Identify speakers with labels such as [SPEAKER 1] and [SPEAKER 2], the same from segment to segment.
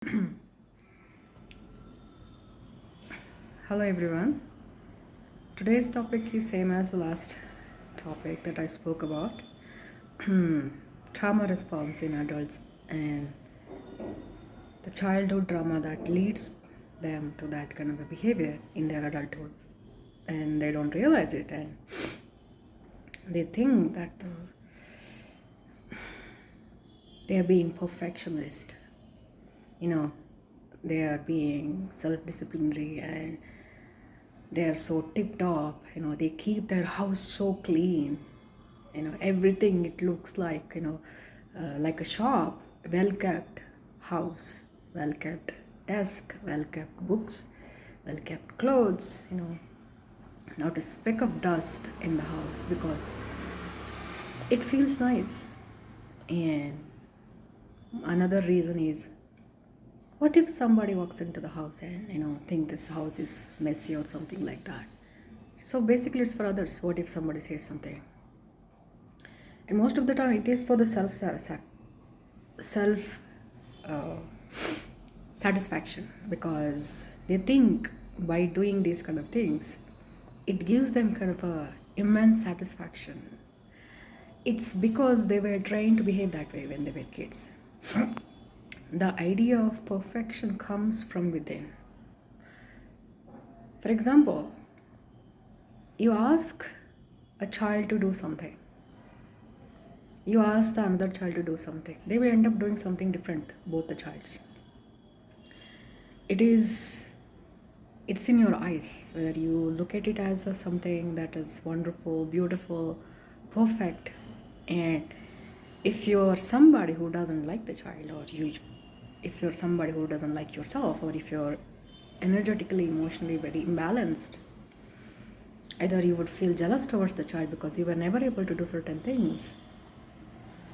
[SPEAKER 1] Hello everyone. Today's topic is same as the last topic that I spoke about. Trauma response in adults and the childhood trauma that leads them to that kind of a behavior in their adulthood, and they don't realize it, and they think that they are being perfectionist. You know, they are being self-disciplinary and they are so tip top. They keep their house so clean. Everything, it looks like, like a shop. Well kept house, well kept desk, well kept books, well kept clothes. Not a speck of dust in the house, because it feels nice. And another reason is, what if somebody walks into the house and think this house is messy or something like that? So basically it's for others. What if somebody says something? And most of the time it is for the self uh, satisfaction, because they think by doing these kind of things it gives them kind of a immense satisfaction. It's because they were trained to behave that way when they were kids. The idea of perfection comes from within. For example, you ask a child to do something, you ask the another child to do something, they will end up doing something different, both the childs. It's in your eyes, whether you look at it as something that is wonderful, beautiful, perfect. And if you're somebody who doesn't like the child, or if you're somebody who doesn't like yourself, or if you're energetically, emotionally very imbalanced, either you would feel jealous towards the child because you were never able to do certain things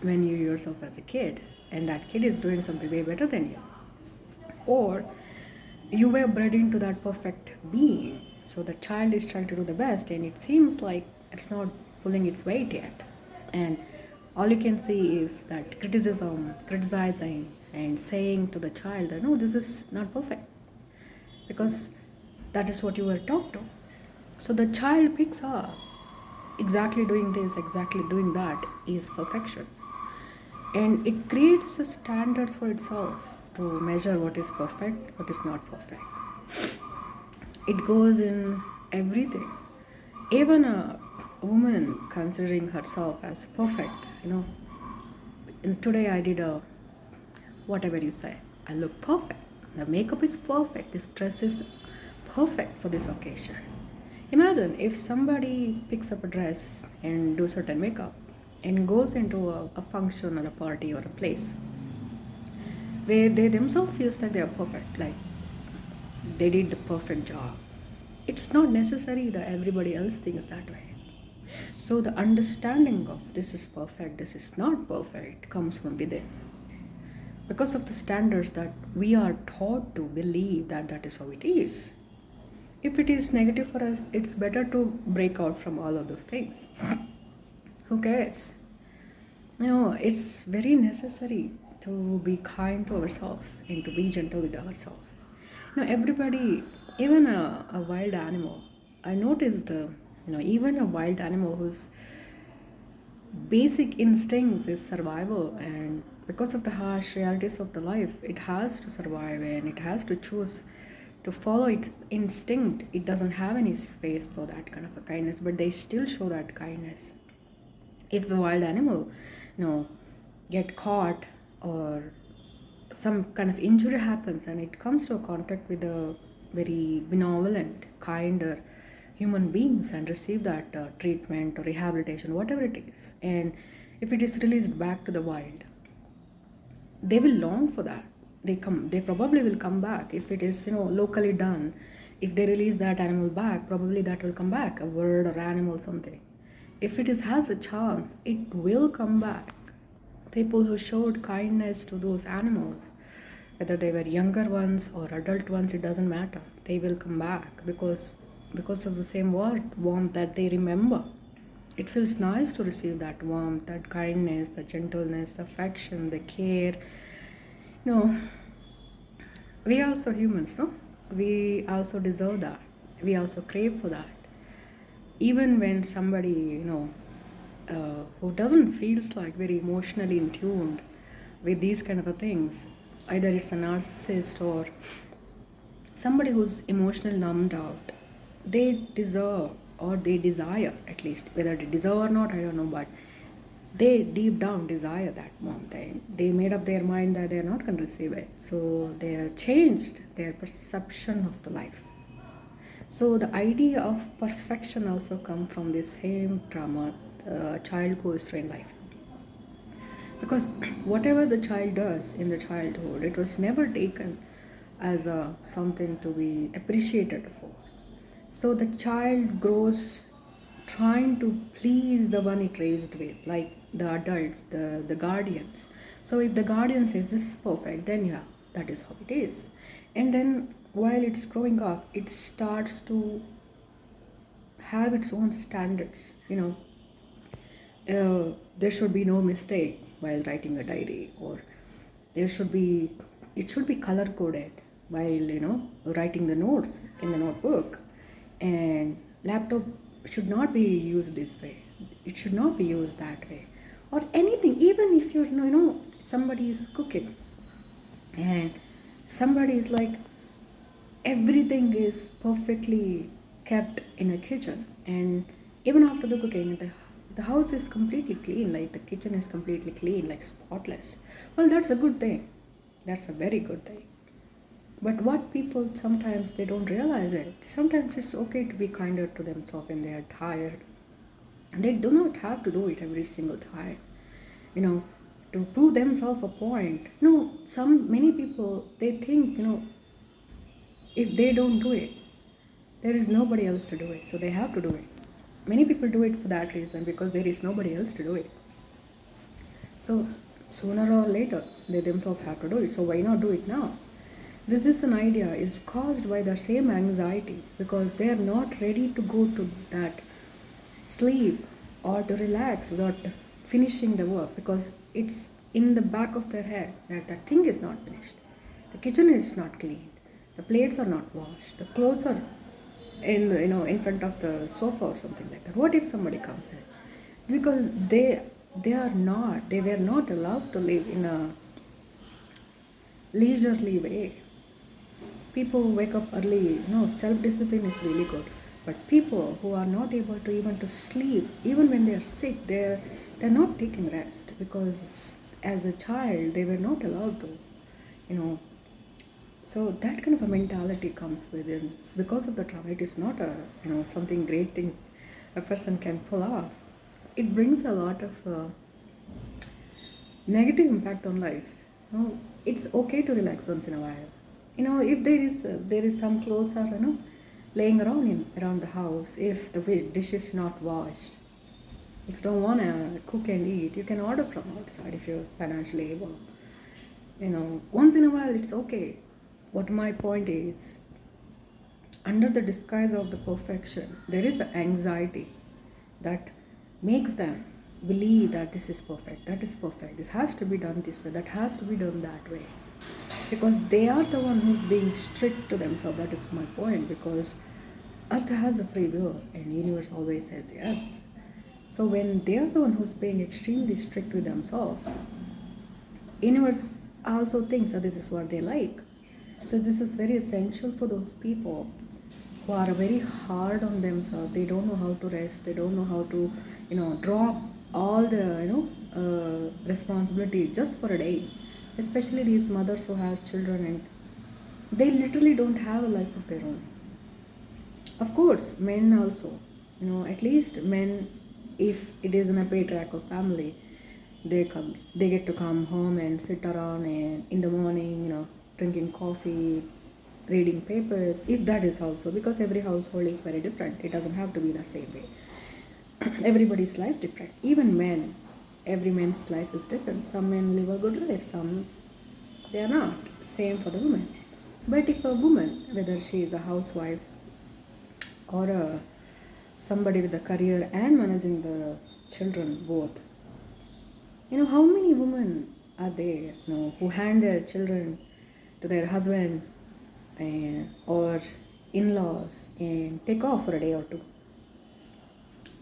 [SPEAKER 1] when you yourself as a kid, and that kid is doing something way better than you, or you were bred into that perfect being, so the child is trying to do the best and it seems like it's not pulling its weight yet, and all you can see is that criticism, criticizing, and saying to the child that no, this is not perfect, because that is what you were taught to. So the child picks up exactly doing this, exactly doing that is perfection, and it creates the standards for itself to measure what is perfect, what is not perfect. It goes in everything. Even a woman considering herself as perfect, and today I did a whatever you say, I look perfect, the makeup is perfect, this dress is perfect for this occasion. Imagine if somebody picks up a dress and do certain makeup and goes into a function or a party or a place where they themselves feels like they are perfect, like they did the perfect job. It's not necessary that everybody else thinks that way. So the understanding of this is perfect, this is not perfect comes from within, because of the standards that we are taught to believe that that is how it is. If it is negative for us, it's better to break out from all of those things. Who cares? It's very necessary to be kind to ourselves and to be gentle with ourselves. Everybody, even a wild animal, I noticed, even a wild animal whose basic instincts is survival, and because of the harsh realities of the life, it has to survive and it has to choose to follow its instinct. It doesn't have any space for that kind of a kindness, but they still show that kindness. If a wild animal, get caught, or some kind of injury happens and it comes to a contact with a very benevolent, kinder human beings and receive that treatment or rehabilitation, whatever it is, and if it is released back to the wild, they will long for that. They probably will come back. If it is locally done, if they release that animal back, probably that will come back, a bird or animal, something. If it is has a chance, it will come back. People who showed kindness to those animals, whether they were younger ones or adult ones, it doesn't matter, they will come back, because of the same warmth that they remember. It feels nice to receive that warmth, that kindness, the gentleness, the affection, the care. you know We are also humans, no? We also deserve that. We also crave for that. Even when somebody, who doesn't feels like very emotionally in tuned with these kind of a things, either it's a narcissist or somebody who's emotional numbed out, they deserve or they desire, at least whether they deserve or not, I don't know, but they deep down desire that one thing. They made up their mind that they're not going to receive it, so they have changed their perception of the life. So the idea of perfection also come from the same trauma a child goes through in life. Because whatever the child does in the childhood, it was never taken as something to be appreciated for. So the child grows trying to please the one it raised with, like the adults, the guardians. So if the guardian says this is perfect, then yeah, that is how it is. And then while it's growing up, it starts to have its own standards. There should be no mistake while writing a diary, or there should be it should be color coded while writing the notes in the notebook, and laptop should not be used this way, it should not be used that way, or anything. Even if you're somebody is cooking and somebody is like everything is perfectly kept in a kitchen, and even after the cooking the house is completely clean, like the kitchen is completely clean, like spotless. Well, that's a good thing, that's a very good thing. But what people sometimes they don't realize it, sometimes it's okay to be kinder to themselves when they are tired. They do not have to do it every single time, you know to prove themselves a point. No, some many people they think, if they don't do it, there is nobody else to do it, so they have to do it. Many people do it for that reason, because there is nobody else to do it. So sooner or later, they themselves have to do it. So why not do it now? This is an idea is caused by the same anxiety, because they are not ready to go to that sleep or to relax without finishing the work, because it's in the back of their head that that thing is not finished. The kitchen is not cleaned. The plates are not washed. The clothes are in front of the sofa or something like that. What if somebody comes in? Because they were not allowed to live in a leisurely way. People who wake up early, self-discipline is really good. But people who are not able to even to sleep, even when they are sick, they're not taking rest, because as a child they were not allowed to, you know. So that kind of a mentality comes within because of the trauma. It is not a something great thing a person can pull off. It brings a lot of negative impact on life. It's okay to relax once in a while. If there is some clothes are laying around the house, if the dish is not washed, if you don't want to cook and eat, you can order from outside if you're financially able. Once in a while it's okay. What my point is, under the disguise of the perfection, there is an anxiety that makes them believe that this is perfect, that is perfect, this has to be done this way, that has to be done that way, because they are the one who's being strict to themselves. That is my point, because earth has a free will and universe always says yes. So when they are the one who's being extremely strict with themselves, universe also thinks that this is what they like. So this is very essential for those people who are very hard on themselves. They don't know how to rest, they don't know how to drop all the responsibility just for a day, especially these mothers who has children and they literally don't have a life of their own. Of course, men also, at least men, if it is in a patriarchal family, they get to come home and sit around and in the morning, drinking coffee, reading papers, if that is also, because every household is very different. It doesn't have to be the same way. Everybody's life different. Even men, every man's life is different. Some men live a good life, some they are not. Same for the woman. But if a woman, whether she is a housewife or somebody with a career and managing the children both, how many women are there, who hand their children to their husband or in-laws and take off for a day or two.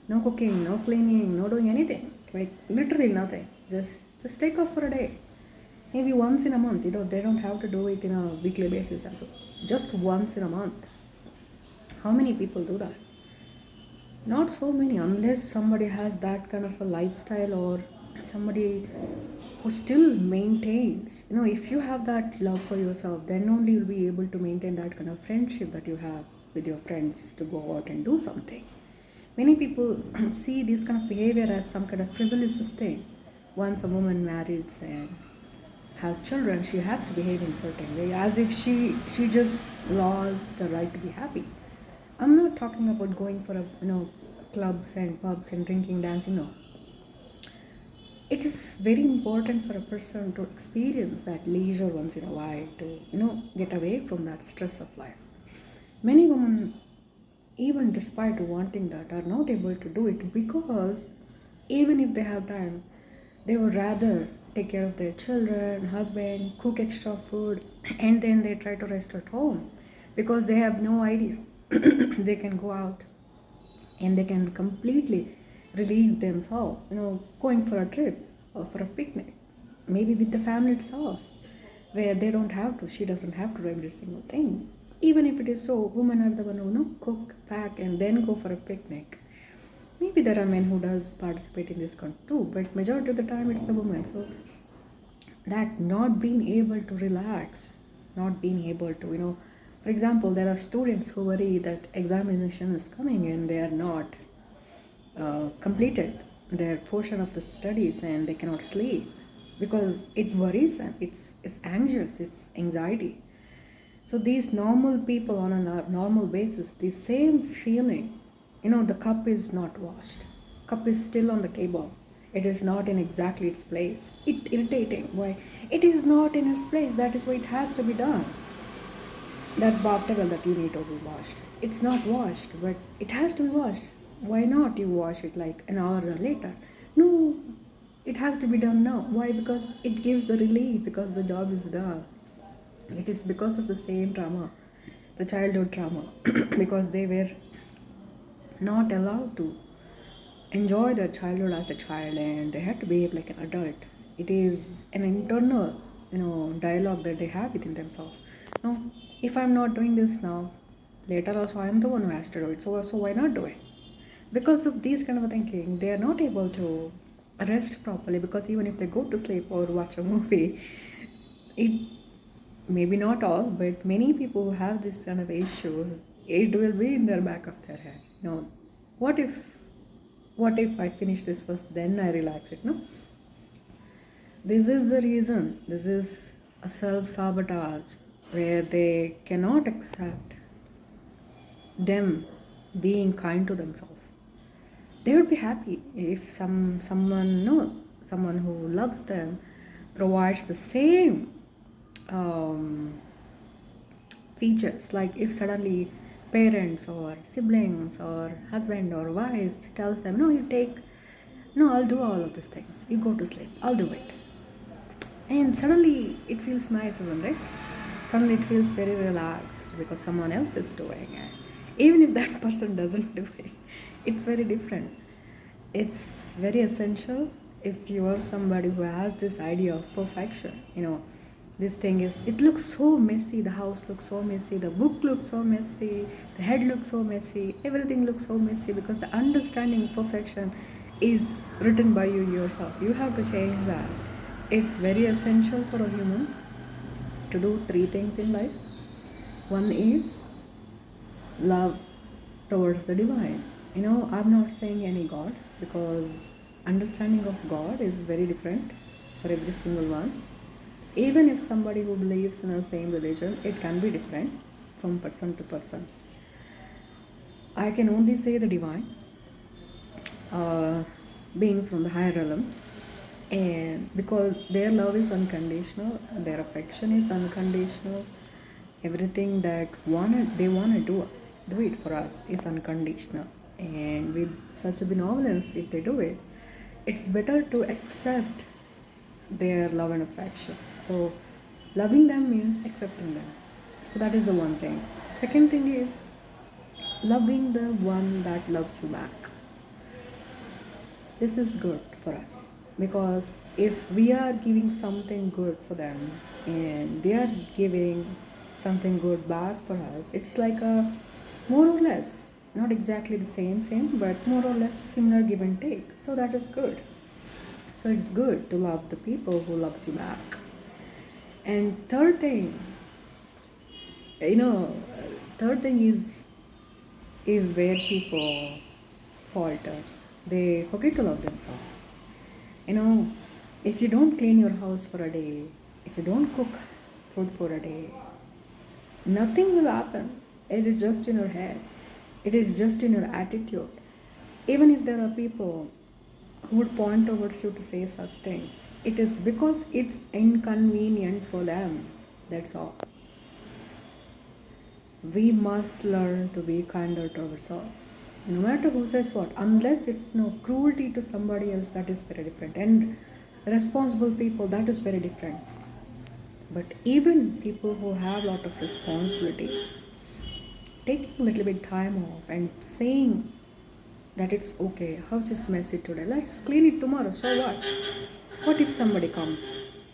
[SPEAKER 1] No cooking, no cleaning, no doing anything. Like literally nothing. Just take off for a day. Maybe once in a month. They don't have to do it in a weekly basis also. Just once in a month. How many people do that? Not so many, unless somebody has that kind of a lifestyle or somebody who still maintains. If you have that love for yourself, then only you'll be able to maintain that kind of friendship that you have with your friends to go out and do something. Many people see this kind of behavior as some kind of frivolous thing. Once a woman marries and has children, she has to behave in certain way, as if she just lost the right to be happy. I'm not talking about going for clubs and pubs and drinking, dancing. No, it is very important for a person to experience that leisure once in a while to get away from that stress of life. Many women, even despite wanting that, are not able to do it because even if they have time, they would rather take care of their children, husband, cook extra food, and then they try to rest at home because they have no idea they can go out and they can completely relieve themselves, going for a trip or for a picnic, maybe with the family itself, where they don't have to, she doesn't have to do every single thing. Even if it is so, women are the one who cook, pack, and then go for a picnic. Maybe there are men who does participate in this too, but majority of the time it's the women. So that not being able to relax, not being able to, for example, there are students who worry that examination is coming and they are not completed their portion of the studies and they cannot sleep because it worries them. It's anxious, it's anxiety. So these normal people on a normal basis, the same feeling, the cup is not washed, cup is still on the table, it is not in exactly its place. It irritating. Why? It is not in its place. That is why it has to be done. That bath towel that you need to be washed, it's not washed, but it has to be washed. Why not you wash it like an hour later? No, it has to be done now. Why? Because it gives the relief, because the job is done. It is because of the same trauma, the childhood trauma, because they were not allowed to enjoy their childhood as a child and they had to behave like an adult. It is an internal, dialogue that they have within themselves. No, if I'm not doing this now, later also I'm the one who has to do it. So why not do it? Because of these kind of thinking, they are not able to rest properly, because even if they go to sleep or watch a movie, it maybe not all, but many people who have this kind of issues, it will be in their back of their head. What if I finish this first, then I relax it? No. This is the reason. This is a self-sabotage where they cannot accept them being kind to themselves. They would be happy if someone who loves them provides the same features. Like if suddenly parents or siblings or husband or wife tells them, I'll do all of these things, you go to sleep, I'll do it. And suddenly it feels nice, isn't it? Suddenly it feels very relaxed because someone else is doing it. Even if that person doesn't do it, it's very different. It's very essential if you are somebody who has this idea of perfection. This thing it looks so messy, the house looks so messy, the book looks so messy, the head looks so messy, everything looks so messy, because the understanding of perfection is written by you yourself. You have to change that. It's very essential for a human to do 3 things in life. One is love towards the divine. I'm not saying any God, because understanding of God is very different for every single one. Even if somebody who believes in the same religion, it can be different from person to person. I can only say the divine, beings from the higher realms, and because their love is unconditional, their affection is unconditional, everything that they want to do it for us is unconditional. And with such a benevolence, if they do it, it's better to accept their love and affection. So loving them means accepting them. So that is the one thing. Second thing is loving the one that loves you back. This is good for us because if we are giving something good for them and they are giving something good back for us, it's like a more or less, not exactly the same, but more or less similar give and take. So that is good. So it's good to love the people who loves you back. And third thing, you know, third thing is where people falter. They forget to love themselves. You know, if you don't clean your house for a day, if you don't cook food for a day, nothing will happen. It is just in your head. It is just in your attitude. Even if there are people who would point towards you to say such things, it is because it's inconvenient for them. That's all. We must learn to be kinder to ourselves. No matter who says what, unless it's no cruelty to somebody else, that is very different. And responsible people, that is very different. But even people who have a lot of responsibility, taking a little bit time off and saying that it's okay, house is messy today, let's clean it tomorrow, so what? What if somebody comes?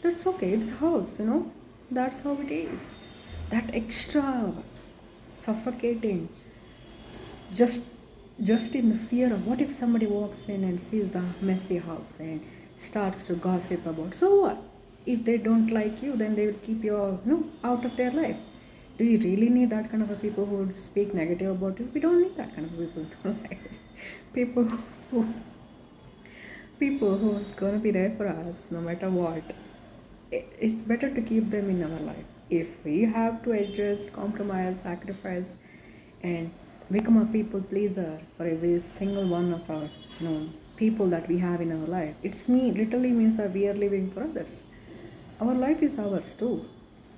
[SPEAKER 1] That's okay, it's house. That's how it is. That extra suffocating, just just in the fear of what if somebody walks in and sees the messy house and starts to gossip about, so what? If they don't like you, then they will keep you out of their life. Do you really need that kind of a people who would speak negative about you? We don't need that kind of people in our life. people who People who's gonna be there for us no matter what. It's better to keep them in our life. If we have to adjust, compromise, sacrifice, and become a people pleaser for every single one of our people that we have in our life, literally means that we are living for others. Our life is ours too.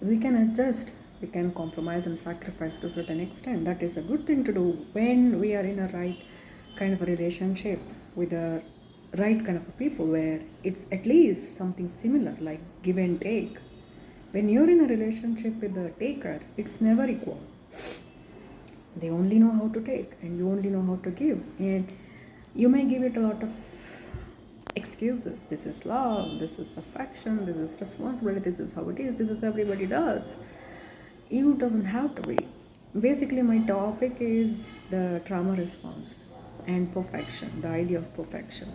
[SPEAKER 1] We can adjust, we can compromise and sacrifice to a certain extent. That is a good thing to do when we are in a right kind of a relationship with a right kind of a people where it's at least something similar like give and take. When you're in a relationship with the taker, it's never equal. They only know how to take and you only know how to give, and you may give it a lot of excuses. This is love, this is affection, this is responsibility, this is how it is, this is everybody does. You doesn't have to be. Basically my topic is the trauma response and perfection, the idea of perfection.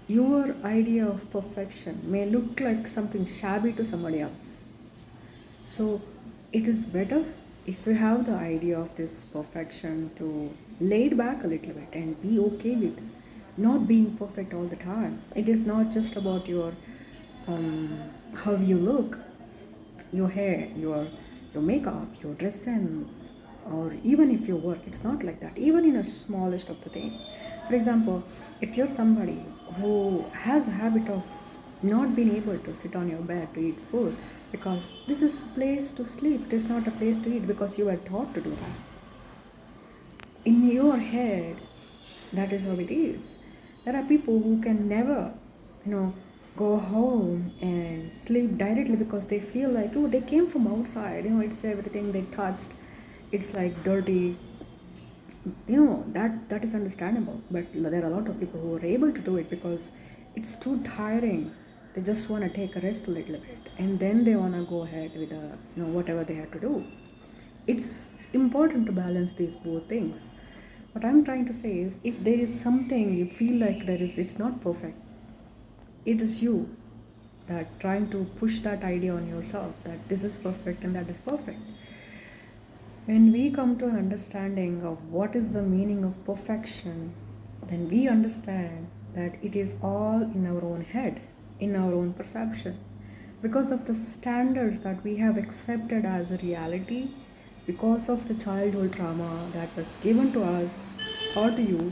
[SPEAKER 1] Your idea of perfection may look like something shabby to somebody else. So it is better if you have the idea of this perfection to lay it back a little bit and be okay with not being perfect all the time. It is not just about your how you look, your hair, your makeup, your dress sense, or even if you work. It's not like that. Even in a smallest of the thing. For example, if you're somebody who has a habit of not being able to sit on your bed to eat food because this is a place to sleep, it is not a place to eat because you were taught to do that. In your head, that is how it is. There are people who can never, go home and sleep directly because they feel like, oh, they came from outside, it's everything they touched, it's like dirty. That is understandable, but there are a lot of people who are able to do it because it's too tiring. They just want to take a rest a little bit and then they want to go ahead with whatever they have to do. It's important to balance these both things. What I'm trying to say is, if there is something you feel like it's not perfect, it is you that trying to push that idea on yourself that this is perfect and that is perfect. When we come to an understanding of what is the meaning of perfection, then we understand that it is all in our own head, in our own perception. Because of the standards that we have accepted as a reality, because of the childhood trauma that was given to us or to you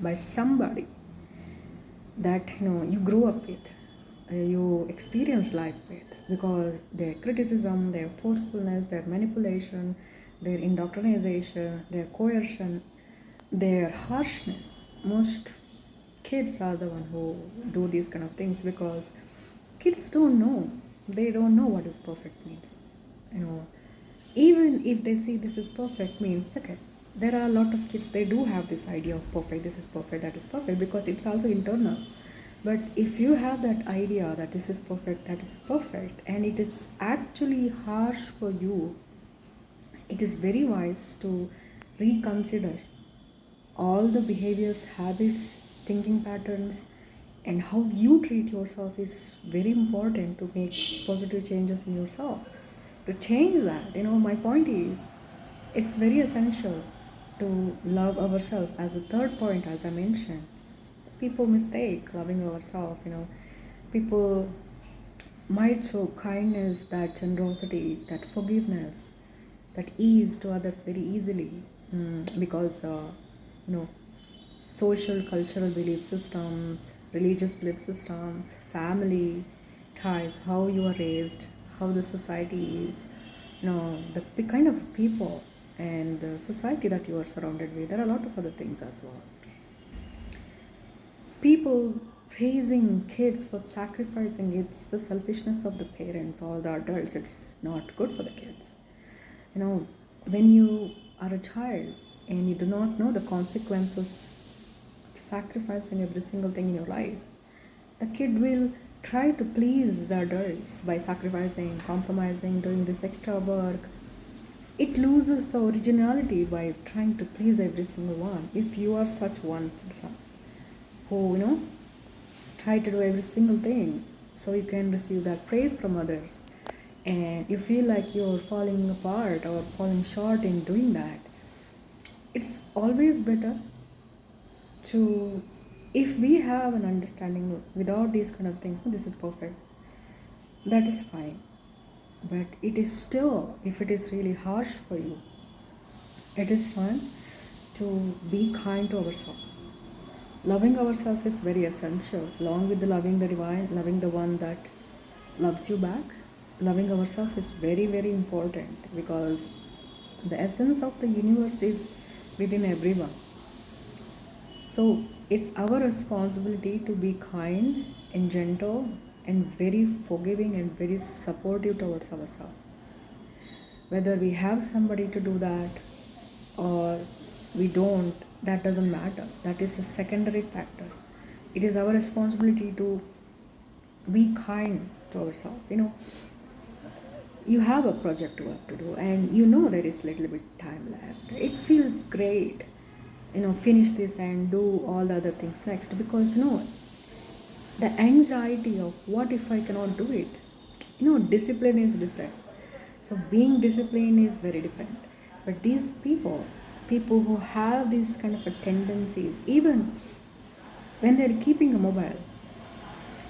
[SPEAKER 1] by somebody that you grew up with, you experience life with, because their criticism, their forcefulness, their manipulation, their indoctrination, their coercion, their harshness. Most kids are the one who do these kind of things because kids don't know. They don't know what is perfect means. You know, even if they see this is perfect means, okay, there are a lot of kids, they do have this idea of perfect, this is perfect, that is perfect, because it's also internal. But if you have that idea that this is perfect, that is perfect, and it is actually harsh for you, it is very wise to reconsider all the behaviors, habits, thinking patterns, and how you treat yourself is very important to make positive changes in yourself. To change that, my point is it's very essential to love ourselves. As a third point, as I mentioned, people mistake loving ourselves. People might show kindness, that generosity, that forgiveness, that ease to others very easily, because you know social cultural belief systems, religious belief systems, family ties, how you are raised, how the society is, the kind of people and the society that you are surrounded with. There are a lot of other things as well. People praising kids for sacrificing, it's the selfishness of the parents or the adults. It's not good for the kids. you know when you are a child and you do not know the consequences of sacrificing every single thing in your life, the kid will try to please the adults by sacrificing, compromising, doing this extra work. It loses the originality by trying to please every single one. If you are such one person who try to do every single thing so you can receive that praise from others, and you feel like you're falling apart or falling short in doing that, it's always better to, if we have an understanding without these kind of things, this is perfect, that is fine. But it is still, if it is really harsh for you, it is fine to be kind to ourselves. Loving ourselves is very essential, along with the loving the divine, loving the one that loves you back. Loving ourselves is very, very important, because the essence of the universe is within everyone. So it's our responsibility to be kind and gentle and very forgiving and very supportive towards ourselves. Whether we have somebody to do that or we don't, that doesn't matter. That is a secondary factor. It is our responsibility to be kind to ourselves. You have a project work to do and there is little bit time left. It feels great, finish this and do all the other things next, because the anxiety of what if I cannot do it. Discipline is different. So being disciplined is very different. But these people who have these kind of a tendencies, even when they're keeping a mobile,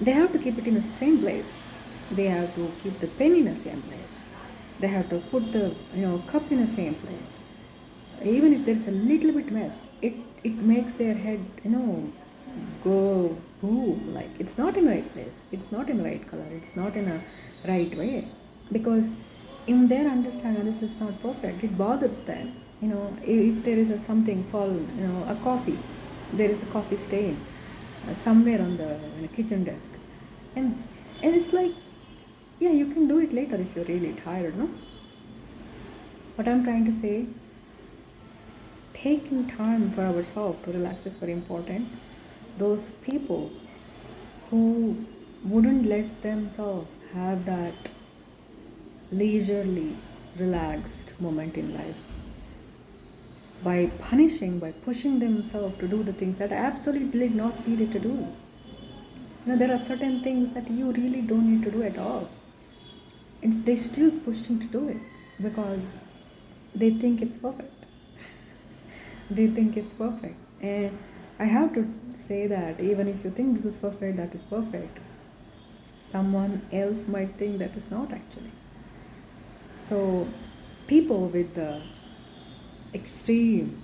[SPEAKER 1] they have to keep it in the same place. They have to keep the pen in the same place. They have to put the cup in the same place. Even if there's a little bit mess, it makes their head go boom, like it's not in the right place, it's not in the right color, it's not in a right way, because in their understanding this is not perfect. It bothers them. If there is a something fall, a coffee, there is a coffee stain somewhere on the kitchen desk, and it's like, yeah, you can do it later if you're really tired, no? What I'm trying to say, taking time for ourselves to relax is very important. Those people who wouldn't let themselves have that leisurely, relaxed moment in life, by punishing, by pushing themselves to do the things that absolutely not needed to do. There are certain things that you really don't need to do at all. And they still push them to do it because they think it's perfect. They think it's perfect. And I have to say that even if you think this is perfect, that is perfect, someone else might think that is not actually. So people with the extreme,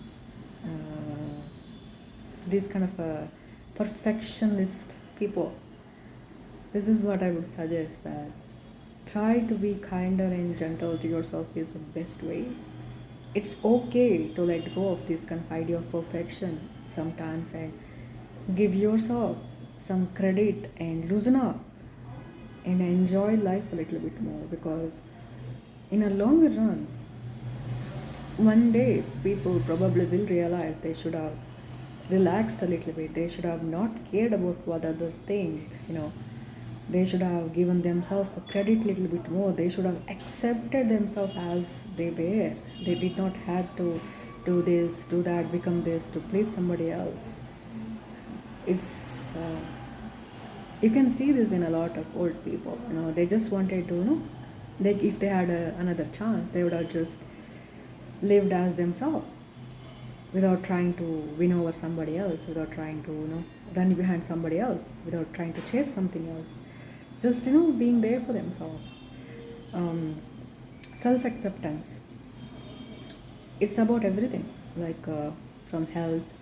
[SPEAKER 1] this kind of a perfectionist people, this is what I would suggest, that try to be kinder and gentle to yourself is the best way. It's okay to let go of this kind of idea of perfection sometimes and give yourself some credit and loosen up and enjoy life a little bit more, because in a longer run, one day people probably will realize they should have relaxed a little bit. They should have not cared about what others think. They should have given themselves a credit a little bit more. They should have accepted themselves as they were. They did not have to do this, do that, become this to please somebody else. It's You can see this in a lot of old people. They just wanted to, like if they had another chance, they would have just lived as themselves without trying to win over somebody else, without trying to, run behind somebody else, without trying to chase something else. Just, being there for themselves. Self acceptance. It's about everything, like from health,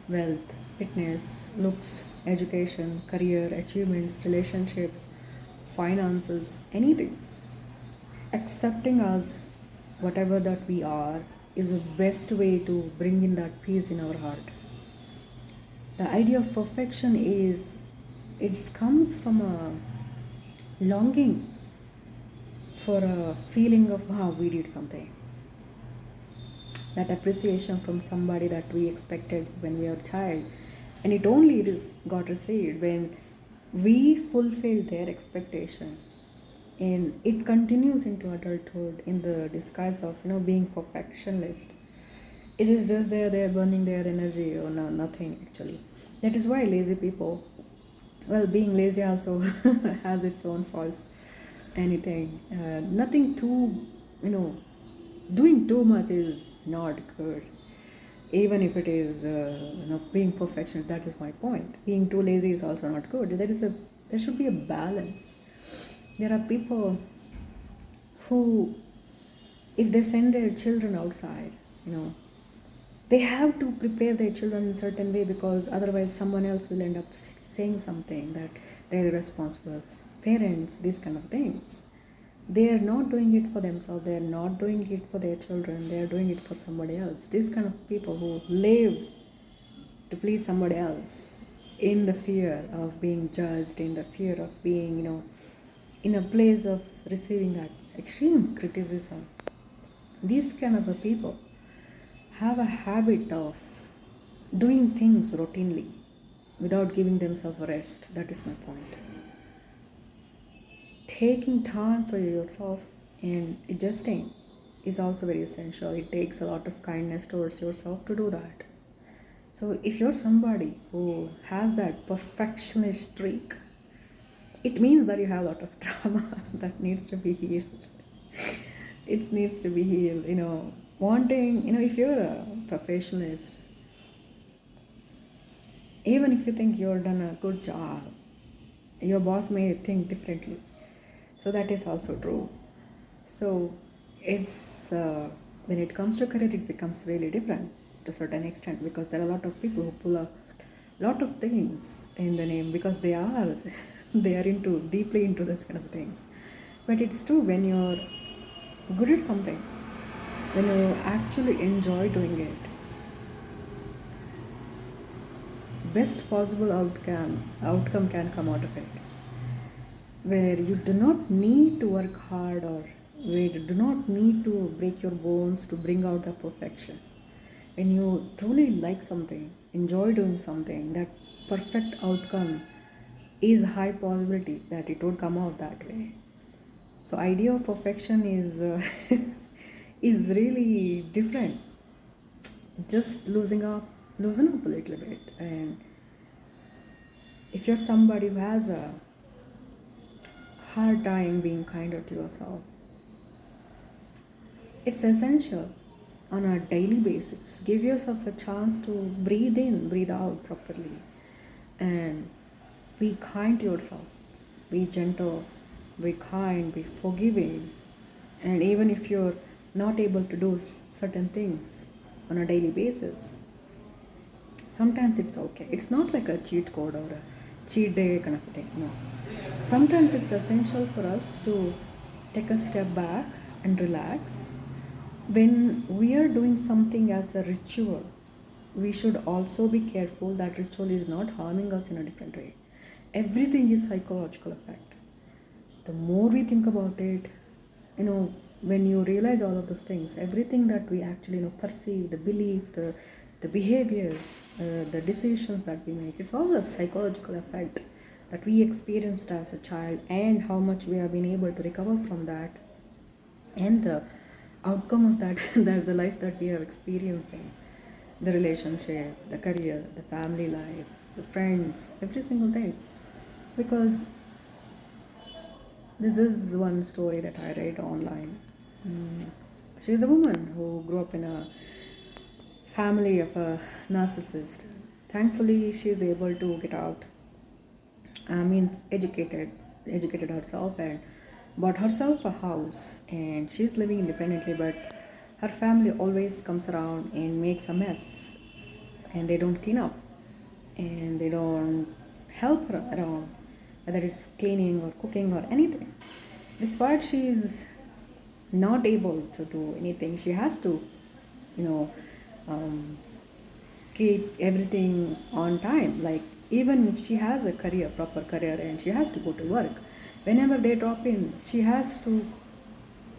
[SPEAKER 1] wealth, fitness, looks, education, career, achievements, relationships, finances, anything. Accepting us, whatever that we are, is the best way to bring in that peace in our heart. The idea of perfection is, it comes from a longing for a feeling of wow, we did something. That appreciation from somebody that we expected when we were a child, and it only got received when we fulfilled their expectation. And it continues into adulthood in the disguise of being perfectionist. It is just they're burning their energy or no, nothing actually. That is why lazy people, well, being lazy also has its own faults. Anything, nothing too, you know, doing too much is not good. Even if it is, being perfectionist. That is my point. Being too lazy is also not good. There should be a balance. There are people who, if they send their children outside, you know, they have to prepare their children in a certain way, because otherwise someone else will end up saying something that they're irresponsible parents, these kind of things. They are not doing it for themselves, they are not doing it for their children, they are doing it for somebody else. These kind of people who live to please somebody else, in the fear of being judged, in the fear of being, in a place of receiving that extreme criticism. These kind of people have a habit of doing things routinely without giving themselves a rest. That is my point. Taking time for yourself and adjusting is also very essential. It takes a lot of kindness towards yourself to do that. So, if you're somebody who has that perfectionist streak, it means that you have a lot of trauma that needs to be healed. It needs to be healed. Wanting, if you're a professionalist, even if you think you're done a good job, your boss may think differently. So that is also true. So it's when it comes to career, it becomes really different to a certain extent, because there are a lot of people who pull a lot of things in the name because they are they are into deeply into this kind of things. But it's true, when you're good at something, when you actually enjoy doing it, best possible outcome can come out of it, where you do not need to work hard, or where you do not need to break your bones to bring out the perfection. When you truly like something, enjoy doing something, that perfect outcome is a high possibility that it would come out that way. So idea of perfection is is really different. Just loosen up a little bit. And if you're somebody who has a hard time being kinder to yourself, it's essential on a daily basis. Give yourself a chance to breathe in, breathe out properly, and be kind to yourself. Be gentle, be kind, be forgiving. And even if you're not able to do certain things on a daily basis, sometimes it's okay. It's not like a cheat code or a cheat day kind of a thing. No. Sometimes it's essential for us to take a step back and relax. When we are doing something as a ritual, we should also be careful that ritual is not harming us in a different way. Everything is psychological effect. the more we think about it, when you realize all of those things, everything that we actually perceive, the belief, the behaviors, the decisions that we make, it's all a psychological effect that we experienced as a child, and how much we have been able to recover from that, and the outcome of that, that the life that we are experiencing, the relationship, the career, the family life, the friends, every single thing. Because this is one story that I read online. Mm. She is a woman who grew up in a family of a narcissist. Thankfully, she is able to get out. Means educated herself and bought herself a house, and she's living independently. But her family always comes around and makes a mess, and they don't clean up, and they don't help her around, whether it's cleaning or cooking or anything. Despite she is not able to do anything, she has to, you know, um, keep everything on time. Like, even if she has a career, proper career, and she has to go to work, whenever they drop in, she has to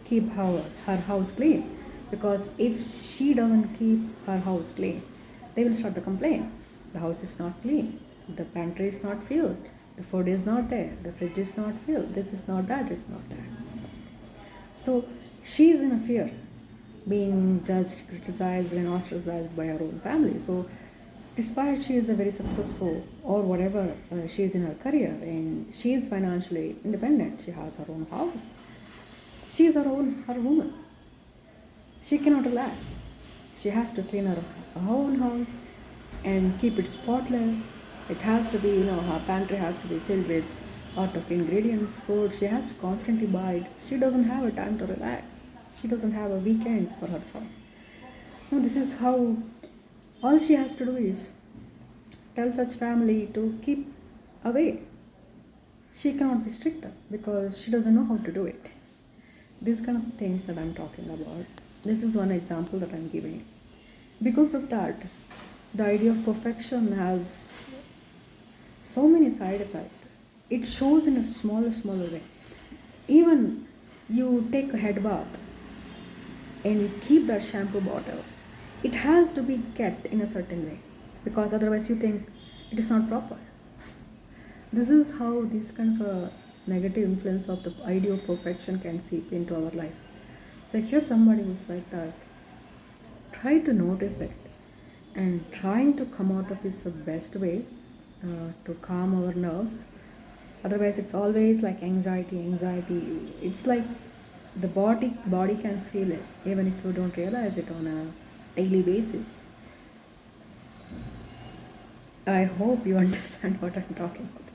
[SPEAKER 1] keep her house clean. Because if she doesn't keep her house clean, they will start to complain. The house is not clean, the pantry is not filled, the food is not there, the fridge is not filled, this is not that, it's not that. So she is in a fear, being judged, criticized, and ostracized by her own family. So, despite she is a very successful or whatever, she is in her career and she is financially independent, she has her own house, she is her woman. She cannot relax. She has to clean her own house and keep it spotless. It has to be, her pantry has to be filled with lot of ingredients, food. She has to constantly buy it. She doesn't have a time to relax. She doesn't have a weekend for herself. No, this is how all she has to do is tell such family to keep away. She cannot be stricter because she doesn't know how to do it. These kind of things that I'm talking about. This is one example that I'm giving. Because of that, the idea of perfection has so many side effects. It shows in a smaller way. Even you take a head bath and you keep that shampoo bottle, it has to be kept in a certain way, because otherwise you think it is not proper. This is how this kind of a negative influence of the idea of perfection can seep into our life. So if you're somebody who's like that, try to notice it, and trying to come out of is the best way to calm our nerves. Otherwise it's always like anxiety. It's like the body can feel it even if you don't realize it on a daily basis. I hope you understand what I'm talking about.